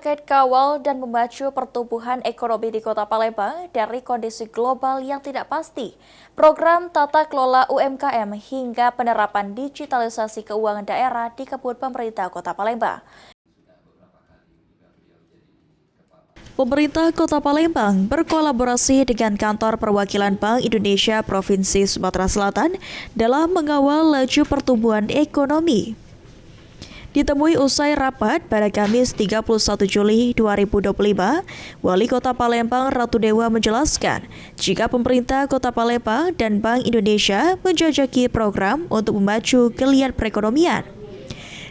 Terkait kawal dan memacu pertumbuhan ekonomi di Kota Palembang dari kondisi global yang tidak pasti, program tata kelola UMKM hingga penerapan digitalisasi keuangan daerah dikebut pemerintah Kota Palembang. Pemerintah Kota Palembang berkolaborasi dengan Kantor Perwakilan Bank Indonesia Provinsi Sumatera Selatan dalam mengawal laju pertumbuhan ekonomi. Ditemui usai rapat pada Kamis 31 Juli 2025, Wali Kota Palembang Ratu Dewa menjelaskan jika pemerintah Kota Palembang dan Bank Indonesia menjajaki program untuk memacu geliat perekonomian.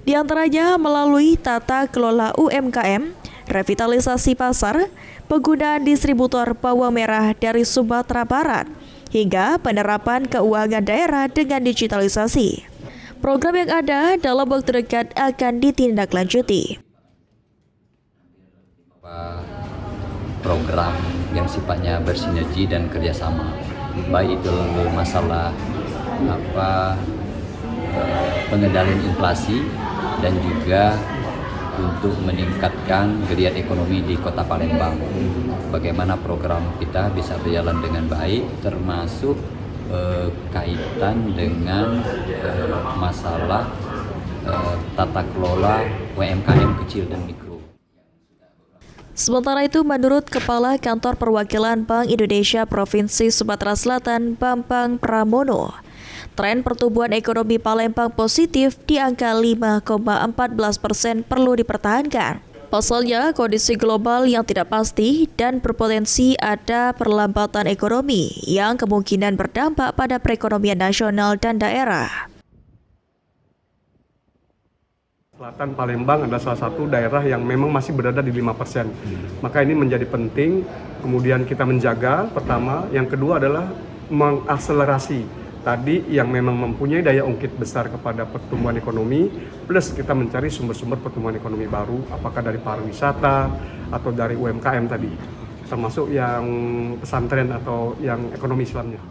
Di antaranya melalui tata kelola UMKM, revitalisasi pasar, penggunaan distributor bawang merah dari Sumatera Barat, hingga penerapan keuangan daerah dengan digitalisasi. Program yang ada dalam waktu dekat akan ditindaklanjuti. Program yang sifatnya bersinergi dan kerjasama, baik itu masalah pengendalian inflasi dan juga untuk meningkatkan geliat ekonomi di Kota Palembang. Bagaimana program kita bisa berjalan dengan baik, termasuk kaitan dengan masalah tata kelola UMKM kecil dan mikro. Sementara itu, menurut Kepala Kantor Perwakilan Bank Indonesia Provinsi Sumatera Selatan, Bambang Pramono, tren pertumbuhan ekonomi Palembang positif di angka 5,14% perlu dipertahankan. Pasalnya, kondisi global yang tidak pasti dan berpotensi ada perlambatan ekonomi yang kemungkinan berdampak pada perekonomian nasional dan daerah. Selatan Palembang adalah salah satu daerah yang memang masih berada di 5%. Maka ini menjadi penting, kemudian kita menjaga pertama, yang kedua adalah mengakselerasi tadi yang memang mempunyai daya ungkit besar kepada pertumbuhan ekonomi, plus kita mencari sumber-sumber pertumbuhan ekonomi baru, apakah dari pariwisata atau dari UMKM tadi, termasuk yang pesantren atau yang ekonomi Islamnya.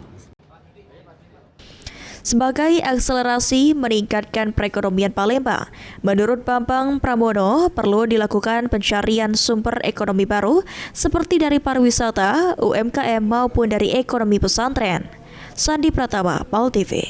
Sebagai akselerasi meningkatkan perekonomian Palembang, menurut Bambang Pramono perlu dilakukan pencarian sumber ekonomi baru seperti dari pariwisata, UMKM maupun dari ekonomi pesantren. Sandi Pratama, PAL TV.